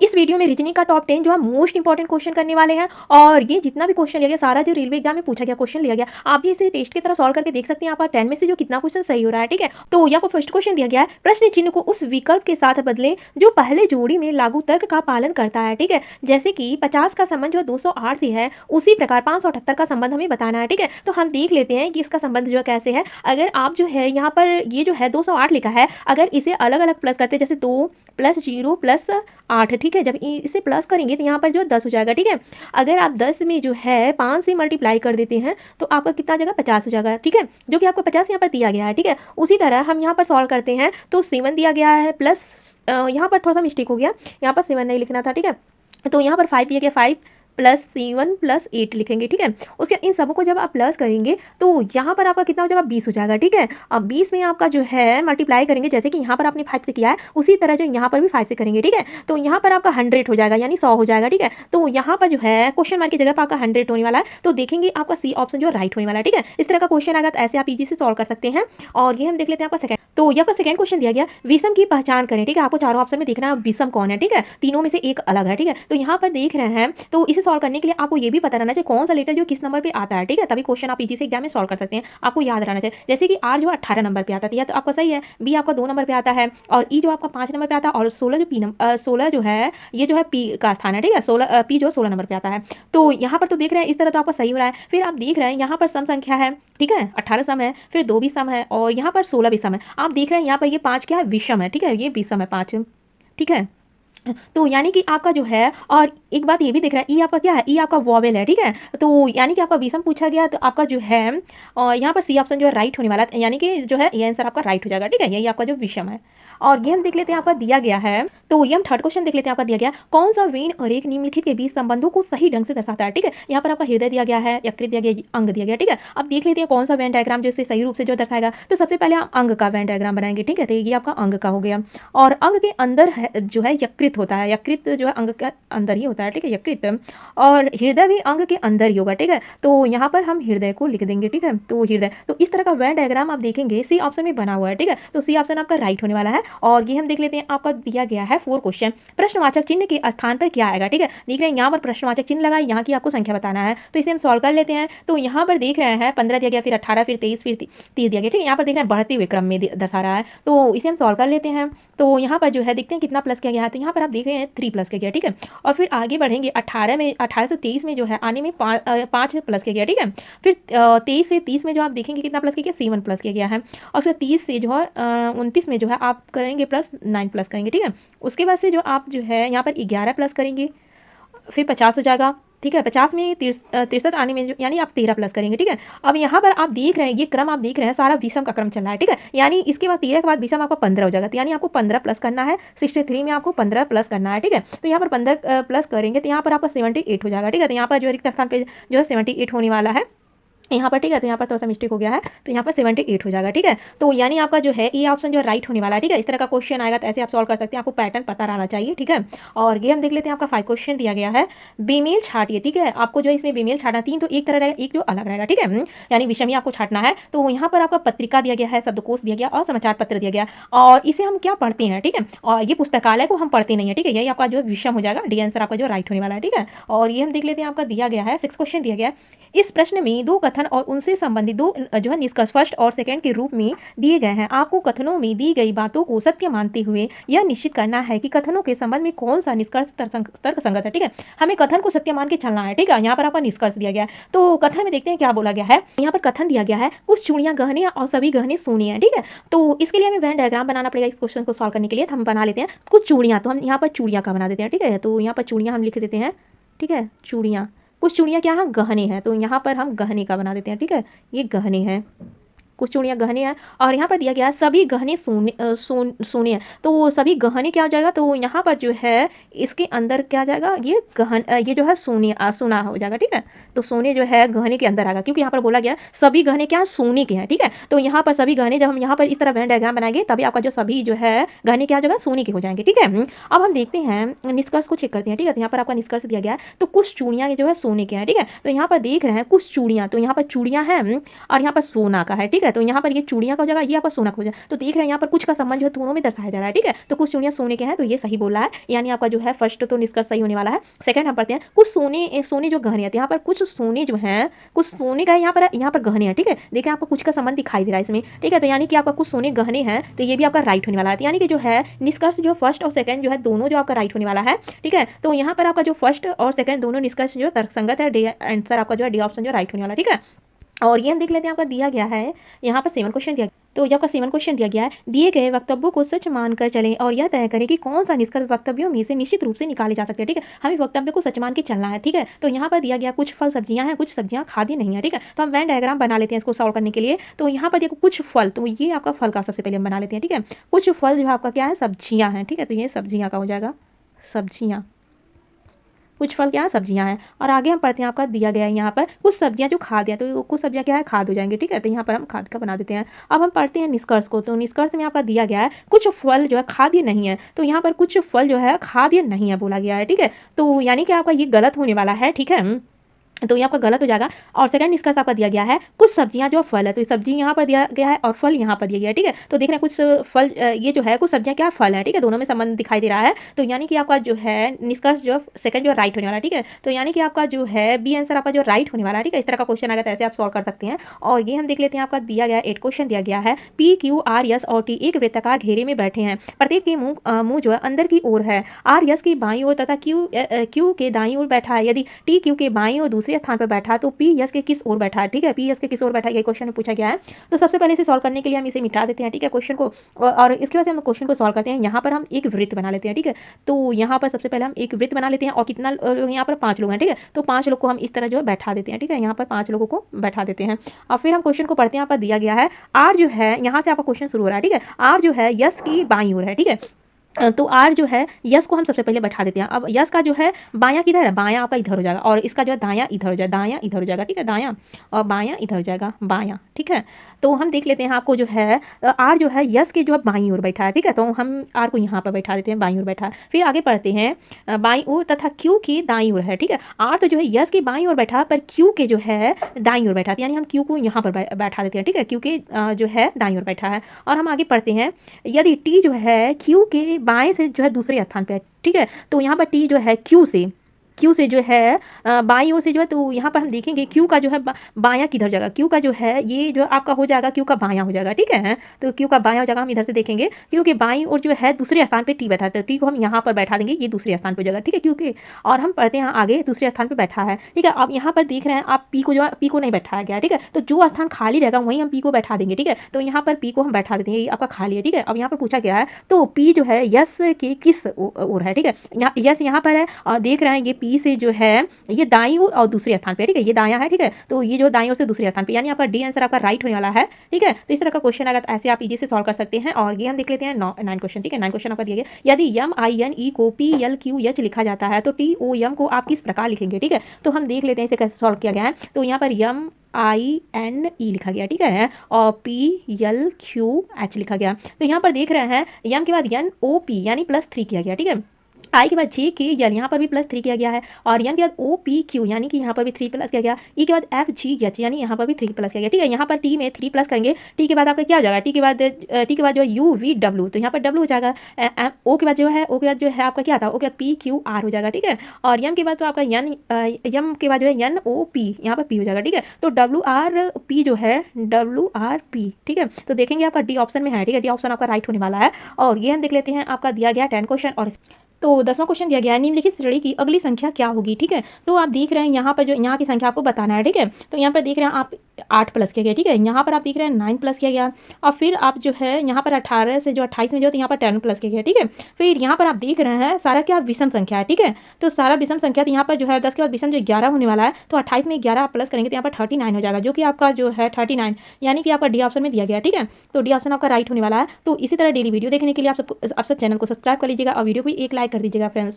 इस वीडियो में रीजनिंग का टॉप 10 जो है मोस्ट इंपॉर्टेंट क्वेश्चन करने वाले हैं। और ये जितना भी क्वेश्चन लिया गया सारा जो रेलवे एग्जाम में पूछा गया क्वेश्चन लिया गया, आप भी इसे टेस्ट की तरह सॉल्व करके देख सकते हैं आपका 10 में से जो कितना क्वेश्चन सही हो रहा है। ठीक है, तो यहाँ पर फर्स्ट क्वेश्चन दिया गया है, प्रश्न चिन्ह को उस विकल्प के साथ बदलें जो पहले जोड़ी में लागू तर्क का पालन करता है। ठीक है, जैसे कि 50 का संबंध जो है 208 से है, उसी प्रकार 578 का संबंध हमें बताना है। ठीक है, तो हम देख लेते हैं कि इसका संबंध जो है कैसे है। अगर आप जो है यहाँ पर ये जो है 208 लिखा है, अगर इसे अलग अलग प्लस करते हैं जैसे 2 + 0 + 8, ठीक है, जब इसे प्लस करेंगे तो यहाँ पर जो 10 हो जाएगा। ठीक है, अगर आप 10 में जो है 5 से मल्टीप्लाई कर देते हैं तो आपका कितना आ जाएगा, 50 हो जाएगा। ठीक है, जो कि आपको 50 यहाँ पर दिया गया है। ठीक है, उसी तरह हम यहाँ पर सॉल्व करते हैं तो 7 दिया गया है प्लस यहाँ पर थोड़ा सा मिस्टेक हो गया, यहाँ पर 7 नहीं लिखना था। ठीक है, तो यहाँ पर 5 दिया गया, 5 + 7 + 8 लिखेंगे। ठीक है, उसके इन सबों को जब आप प्लस करेंगे तो यहाँ पर आपका कितना हो जाएगा, 20 हो जाएगा। ठीक है, अब 20 में आपका जो है मल्टीप्लाई करेंगे जैसे कि यहाँ पर आपने 5 से किया है, उसी तरह जो यहाँ पर भी 5 से करेंगे। ठीक है, तो यहाँ पर आपका 100 हो जाएगा, यानी 100 हो जाएगा। ठीक है, तो यहाँ पर जो है क्वेश्चन मार्क की जगह पर आपका 100 होने वाला है, तो देखेंगे आपका सी ऑप्शन जो राइट होने वाला है। ठीक है, इस तरह का क्वेश्चन आएगा तो ऐसे आप इजी से सॉल्व कर सकते हैं। और ये हम देख लेते हैं आपका सेकंड, तो यहाँ पर सेकंड क्वेश्चन दिया गया, विषम की पहचान करें। ठीक है, आपको चारों ऑप्शन में देखना है विषम कौन है। ठीक है, तीनों में से एक अलग है। ठीक है, तो यहाँ पर देख रहे हैं, तो इसे सॉल्व करने के लिए आपको ये भी पता रहना चाहिए कौन सा लेटर जो किस नंबर पे आता है। ठीक है, तभी क्वेश्चन आप इजी से एग्जाम में सॉल्व कर सकते हैं। आपको याद रहना चाहिए जैसे कि आर जो 18 नंबर पे आता है तो आपका सही है, बी आपका 2 नंबर पे आता है, और ई जो आपका 5 नंबर पे आता है, और 16 जो पी जो है ये जो है पी का स्थान है। ठीक है, 16 पी जो 16 नंबर पे आता है। तो यहाँ पर तो देख रहे हैं इस तरह तो आपका सही हो रहा है। फिर आप देख रहे हैं यहाँ पर सम संख्या है। ठीक है, 18 सम है, फिर 2 भी सम है, और यहाँ पर 16 भी सम है। आप देख रहे हैं यहाँ पर ये 5 क्या है, विषम है। ठीक है, ये विषम है 5। ठीक है, तो यानी कि आपका जो है, और एक बात ये भी देख रहा है, ई आपका क्या है, ई आपका वॉवेल है। ठीक है, तो यानी कि आपका विषम पूछा गया तो आपका जो है यहाँ पर सी ऑप्शन जो है राइट होने वाला है, यानी कि जो है ये आंसर आपका राइट हो जाएगा। ठीक है, यही आपका जो विषम है। और ये हम देख लेते हैं आपका दिया गया है, तो ये हम थर्ड क्वेश्चन देख लेते हैं आपका दिया गया, कौन सा वेन और एक निम्नलिखित के बीच संबंधों को सही ढंग से दर्शाता है। ठीक है, यहाँ पर आपका हृदय दिया गया है, यकृत दिया गया, अंग दिया गया। ठीक है, अब देख लेते हैं कौन सा वेन डायग्राम जो इसे सही रूप से जो दर्शाएगा। तो सबसे पहले हम अंग का वेन डायग्राम बनाएंगे। ठीक है, तो ये आपका अंग का हो गया, और अंग के अंदर है जो है यकृत होता है, यकृत जो है अंग के अंदर ही होता है। ठीक है, यकृत, और हृदय भी अंग के अंदर ही होगा। ठीक है, तो यहाँ पर हम हृदय को लिख देंगे। ठीक है, तो हृदय, तो इस तरह का वेन डायग्राम आप देखेंगे सी ऑप्शन में बना हुआ है। ठीक है, तो सी ऑप्शन आपका राइट होने वाला है। और ये हम देख लेते हैं आपका दिया गया है 4 क्वेश्चन, प्रश्नवाचक चिन्ह के स्थान पर क्या आएगा। ठीक है, देख रहे हैं यहाँ पर प्रश्नवाचक चिन्ह लगा है, यहाँ की आपको संख्या बताना है, तो इसे हम सॉल्व कर लेते हैं। तो यहाँ पर देख रहे हैं 15 दिया गया, फिर 18, फिर 23, फिर 30 दिया गया। ठीक है, यहाँ पर देख रहे हैं बढ़ते हुए क्रम में दर्शा रहा है, तो इसे हम सॉल्व कर लेते हैं। तो यहाँ पर जो है देखते हैं कितना प्लस किया गया है, तो यहाँ पर आप देख रहे हैं 3 प्लस किया गया। ठीक है, और फिर आगे बढ़ेंगे 18 से 23 में जो है आने में 5 प्लस किया गया। ठीक है, फिर 23 से 30 में जो आप देखेंगे कितना प्लस किया गया, 7 प्लस किया गया है, और फिर 30 से जो है 29 में जो है आप करेंगे प्लस 9 प्लस करेंगे। ठीक है, उसके बाद से जो आप जो है यहाँ पर 11 प्लस करेंगे, फिर 50 हो जाएगा। ठीक है, 50 में 63 आने में यानी आप 13 प्लस करेंगे। ठीक है, अब यहाँ पर आप देख रहे हैं ये क्रम आप देख रहे हैं सारा विषम का क्रम चल रहा है। ठीक है, यानी इसके बाद 13 के बाद विषम आपका 15 हो जाएगा, तो यानी आपको 15 प्लस करना है, 63 में आपको 15 प्लस करना है। ठीक है, तो यहाँ पर 15 प्लस करेंगे तो यहाँ पर आपका 78 हो जाएगा। ठीक है, तो यहाँ पर जो रिक्त स्थान पे जो है 78 होने वाला है यहाँ पर। ठीक है, तो यहाँ पर थोड़ा सा मिस्टेक हो गया है, तो यहाँ पर 78 हो जाएगा। ठीक है, तो यानी आपका जो है ये ऑप्शन जो राइट होने वाला है। ठीक है, इस तरह का क्वेश्चन आएगा तो ऐसे आप सॉल्व कर सकते हैं, आपको पैटर्न पता रहना चाहिए। ठीक है, और ये हम देख लेते हैं आपका 5 क्वेश्चन दिया गया है, बेमेल छाटिए। ठीक है, आपको जो है इसमें बेमेल छाटना 3 तो एक तरह रहेगा, एक जो अलग रहेगा। ठीक है, यानी विषम ही आपको छाटना है। तो यहाँ पर आपका पत्रिका दिया गया है, शब्दकोश दिया गया, और समाचार पत्र दिया गया, और इसे हम क्या पढ़ते हैं। ठीक है, और ये पुस्तकालय को हम पढ़ते नहीं है। ठीक है, यही आपका जो विषम हो जाएगा, डी आंसर आपका जो राइट होने वाला है। ठीक है, और ये हम देख लेते हैं आपका दिया गया है 6 क्वेश्चन दिया गया, इस प्रश्न में 2 कथन और उनसे संबंधित 2 जो है निष्कर्ष फर्स्ट और सेकंड के रूप में दिए गए हैं। आपको कथनों में दी गई बातों को सत्य मानते हुए यह निश्चित करना है कि कथनों के संबंध में कौन सा निष्कर्ष तर्क संगत है। ठीक है, हमें कथन को सत्य मान के चलना है। ठीक है, यहाँ पर आपका निष्कर्ष दिया गया है, तो कथन में देखते हैं क्या बोला गया है। यहाँ पर कथन दिया गया है, कुछ चूड़ियां गहने और सभी गहने सोने हैं। ठीक है, तो इसके लिए हमें वेन डायग्राम बनाना पड़ेगा इस क्वेश्चन को सॉल्व करने के लिए, तो हम बना लेते हैं कुछ चूड़ियां, तो हम यहाँ पर चूड़ियां का बना देते हैं। ठीक है, तो यहाँ पर चूड़ियां हम लिख देते हैं। ठीक है, चूड़ियां, कुछ चूड़ियाँ क्या है, गहने हैं, तो यहाँ पर हम गहने का बना देते हैं। ठीक है, ये गहने हैं, कुछ चूड़ियाँ गहने हैं, और यहाँ पर दिया गया है सभी गहने सोने हैं, तो सभी गहने क्या हो जाएगा, तो यहाँ पर जो है इसके अंदर क्या जाएगा, ये जो है सोना हो जाएगा। ठीक है, तो सोने जो है गहने के अंदर आएगा, क्योंकि यहाँ पर बोला गया सभी गहने क्या सोने के हैं। ठीक है, तो यहाँ पर सभी गहने, जब हम यहाँ पर इस तरह वेन डायग्राम बनाएंगे तभी आपका जो सभी जो है गहने क्या जगह सोने के हो जाएंगे। ठीक है, अब हम देखते हैं निष्कर्ष को चेक करते हैं। ठीक है, तो यहाँ पर आपका निष्कर्ष दिया गया है, तो कुछ चूड़ियाँ जो है सोने के हैं। ठीक है, तो यहाँ पर देख रहे हैं कुछ चूड़ियाँ, तो यहाँ पर चूड़ियाँ हैं और यहाँ पर सोना का है। ठीक है, है। तो यहाँ पर ये चूड़ियाँ का हो जाएगा, ये आपका सोना का हो जाएगा। तो देख रहे हैं यहाँ पर कुछ का संबंध जो है दोनों में दर्शाया जा रहा है, ठीक है। तो कुछ चूड़ियाँ सोने के हैं, तो ये सही बोल रहा है, यानी आपका जो है फर्स्ट तो निष्कर्ष सही होने वाला है। सेकंड हम पढ़ते हैं, कुछ सोने जो गहने हैं, यहाँ पर कुछ सोने जो है, कुछ सोने का यहाँ पर गहने हैं, ठीक है। देखिए आपको कुछ का संबंध दिखाई दे रहा है इसमें, ठीक है। तो यानी कि आपका कुछ सोने गहने हैं, तो ये भी आपका राइट होने वाला है। यानी कि जो है निष्कर्ष जो फर्स्ट और सेकंड जो है दोनों जो आपका राइट होने वाला है, ठीक है। तो यहाँ पर आपका जो फर्स्ट और सेकंड दोनों निष्कर्ष जो तर्कसंगत है, आंसर आपका जो है डी ऑप्शन जो राइट होने वाला है, ठीक है। और ये हम देख लेते हैं, आपका दिया गया है यहाँ पर 7 क्वेश्चन दिया। तो ये आपका 7 क्वेश्चन दिया गया है, दिए गए वक्तव्यों को सच मानकर चलें और यह तय करें कि कौन सा निष्कर्ष वक्तव्यों में से निश्चित रूप से निकाले जा सकते हैं, ठीक है। हमें वक्तव्य को सच मान के चलना है, ठीक है। तो यहाँ पर दिया गया कुछ फल सब्जियां हैं, कुछ सब्जियां खाद्य नहीं है, ठीक है। तो हम वेन डायग्राम बना लेते हैं इसको सॉल्व करने के लिए। तो यहाँ पर देखो कुछ फल, तो ये आपका फल का सबसे पहले हम बना लेते हैं, ठीक है। कुछ फल जो है आपका क्या है, सब्जियाँ हैं, ठीक है। तो ये सब्जियाँ का हो जाएगा, सब्जियाँ, कुछ फल क्या है, सब्जियां हैं। और आगे हम पढ़ते हैं, आपका दिया गया है यहाँ पर कुछ सब्जियां जो खाद्य है, तो कुछ सब्जियां क्या है, खाद हो जाएंगे, ठीक है। तो यहाँ पर हम खाद का बना देते हैं। अब हम पढ़ते हैं निष्कर्ष को। तो निष्कर्ष में आपका दिया गया है कुछ फल जो है खाद्य नहीं है, तो यहाँ पर कुछ फल जो है खाद्य नहीं है बोला गया है, ठीक है। तो यानी कि आपका ये गलत होने वाला है, ठीक है। तो ये आपका गलत हो जाएगा। और सेकंड निष्कर्ष आपका दिया गया है कुछ सब्जियां जो फल है, तो सब्जी यहाँ पर दिया गया है और फल यहाँ पर दिया गया है, ठीक है। तो देख रहे हैं कुछ फल, ये जो है कुछ सब्जियां क्या फल है, ठीक है। दोनों में संबंध दिखाई दे रहा है। तो यानी कि आपका जो है निष्कर्ष जो सेकंड जो राइट होने वाला है, ठीक है। तो यानी कि आपका जो है बी आंसर आपका जो राइट होने वाला है, ठीक है। इस तरह का क्वेश्चन आएगा तो ऐसे आप सॉल्व कर सकते हैं। और ये हम देख लेते हैं, आपका दिया गया 8 क्वेश्चन दिया गया है, पी क्यू आर एस और टी एक वृत्ताकार घेरे में बैठे हैं, प्रत्येक के मुंह जो है अंदर की ओर है, आर एस की बाईं ओर तथा क्यू के दाईं ओर बैठा है। यदि टी क्यू के बाईं ओर दूसरे स्थान पर बैठा तो पी एस के किस ओर बैठा है, ठीक है। पी एस के किस ओर बैठा है, ये क्वेश्चन में पूछा गया है। तो सबसे पहले इसे सॉल्व करने के लिए हम इसे मिटा देते हैं, ठीक है, क्वेश्चन को। और इसके बाद हम क्वेश्चन को सॉल्व करते हैं। यहाँ पर हम एक वृत्त बना लेते हैं, ठीक है। तो यहाँ पर सबसे पहले हम एक वृत्त बना लेते हैं, और कितना यहाँ पर 5 लोग हैं, ठीक है। तो 5 लोग को हम इस तरह जो है बैठा देते हैं, ठीक है। यहाँ पर 5 लोगों को बैठा देते हैं। और फिर हम क्वेश्चन को पढ़ते हैं। यहाँ पर दिया गया है आर जो है, यहाँ से आपका क्वेश्चन शुरू हो रहा है, ठीक है। आर जो है यस की बाईं ओर है, ठीक है। तो आर जो है यस को हम सबसे पहले बैठा देते हैं। अब यस का जो है बायां किधर है, बायां आपका इधर हो जाएगा, और इसका जो है दायां इधर हो जाएगा, दायां इधर हो जाएगा, ठीक है। दायां और बायां इधर हो जाएगा, बायां, ठीक है। तो हम देख लेते हैं, आपको जो है आर जो है यस के जो है बाईं ओर बैठा है, ठीक है। तो हम आर को यहाँ पर बैठा देते हैं, बाईं ओर बैठा है। फिर आगे पढ़ते हैं, बाईं ओर तथा क्यू की दाईं ओर है, ठीक है। आर तो जो है यस के बाईं ओर बैठा, पर क्यू के जो है दाईं ओर बैठा, यानी हम क्यू को यहाँ पर बैठा देते हैं, ठीक है। क्यू के जो है दाईं ओर बैठा है। और हम आगे पढ़ते हैं, यदि टी जो है क्यू के बाएं से जो है दूसरे स्थान पे है, ठीक है। तो यहाँ पर टी जो है क्यू से जो है बाईं ओर से जो है, तो यहाँ पर हम देखेंगे क्यू का जो है बायां किधर जाएगा, क्यू का जो है ये जो आपका हो जाएगा क्यू का बायां हो जाएगा, ठीक है। तो क्यू का बायां हो जाएगा, हम इधर से देखेंगे क्यू के बाईं ओर जो है दूसरे स्थान पे टी बैठा है, तो टी को हम यहाँ पर बैठा देंगे, ये दूसरे स्थान पर हो जाएगा, ठीक है, क्यू के। और हम पढ़ते हैं आगे, दूसरे स्थान पर बैठा है, ठीक है। अब यहाँ पर देख रहे हैं आप पी को, जो पी को नहीं बैठाया गया, ठीक है। तो जो स्थान खाली रहेगा वहीं हम पी को बैठा देंगे, ठीक है। तो यहाँ पर पी को हम बैठा देते हैं, ये आपका खाली है, ठीक है। अब यहाँ पर पूछा गया है, तो पी जो है यस के किस ओर है, ठीक है। यहाँ यस यहाँ पर है, और देख रहे हैं ये पी से जो है ये दाईं ओर और दूसरे स्थान पे, ठीक है। ये दायां है, ठीक है। तो ये जो दाईं ओर से दूसरे स्थान पे, यानी आपका डी आंसर आपका राइट होने वाला है, ठीक है। तो इस तरह का क्वेश्चन आएगा तो ऐसे आप इजी से सॉल्व कर सकते हैं। और ये हम देख लेते हैं 9 क्वेश्चन, ठीक है। 9 क्वेश्चन आपका दिया गया, यदि एम आई एन ई को पी एल क्यू एच लिखा जाता है तो टी ओ एम को आप किस प्रकार लिखेंगे, ठीक है। तो हम देख लेते हैं इसे कैसे सॉल्व किया गया है। तो यहाँ पर एम आई एन ई लिखा गया, ठीक है, और पी एल क्यू एच लिखा गया। तो यहाँ पर देख रहे हैं एम के बाद एन ओ पी यानी +3 किया गया, ठीक है। आई के बाद जे के एल यहाँ पर भी +3 किया गया है, और एन के बाद ओ पी क्यू यानी कि यहाँ पर भी 3 किया गया, ई के बाद एफ जी एच यानी यहाँ पर भी 3 किया गया, ठीक है। यहाँ पर टी में 3 करेंगे, टी के बाद आपका क्या हो जाएगा, टी के बाद जो है यू वी डब्ल्यू, तो यहाँ पर डब्ल्यू हो जाएगा। ओ के बाद जो है, ओ के बाद जो है आपका क्या था, ओ के बाद पी क्यू आर हो जाएगा, ठीक है। और एम के बाद तो आपका एम के बाद जो है एन ओ पी, यहाँ पर पी हो जाएगा, ठीक है। तो डब्ल्यू आर पी जो है WRP, ठीक है। तो देखेंगे आपका डी ऑप्शन में है, ठीक है। डी ऑप्शन आपका राइट होने वाला है। और ये हम देख लेते हैं, आपका दिया गया 10 क्वेश्चन। और तो 10वां क्वेश्चन दिया गया है, निम्नलिखित श्रेणी की अगली संख्या क्या होगी, ठीक है। तो आप देख रहे हैं यहाँ पर जो यहाँ की संख्या आपको बताना है, ठीक है। तो यहाँ पर देख रहे हैं आप 8+ किया गया, ठीक है। यहाँ पर आप देख रहे हैं 9+ किया गया, और फिर आप जो है यहाँ पर 18 से जो 28 में जो है, तो यहाँ पर 10+ किया गया, ठीक है। फिर यहाँ पर आप देख रहे हैं सारा क्या विषम संख्या है, ठीक है। तो सारा विषम संख्या, तो यहाँ पर जो है 10 के बाद विषम जो 11 होने वाला है, तो 28 में 11 आप प्लस करेंगे तो यहाँ पर 39 हो जाएगा, जो कि आपका जो है 39 यानी कि आपका डी ऑप्शन में दिया गया, ठीक है। तो डी ऑप्शन आपका राइट होने वाला है। तो इसी तरह डेली वीडियो देखने के लिए आप सब चैनल को सब्सक्राइब कर लीजिएगा और वीडियो को एक लाइक कर दीजिएगा फ्रेंड्स।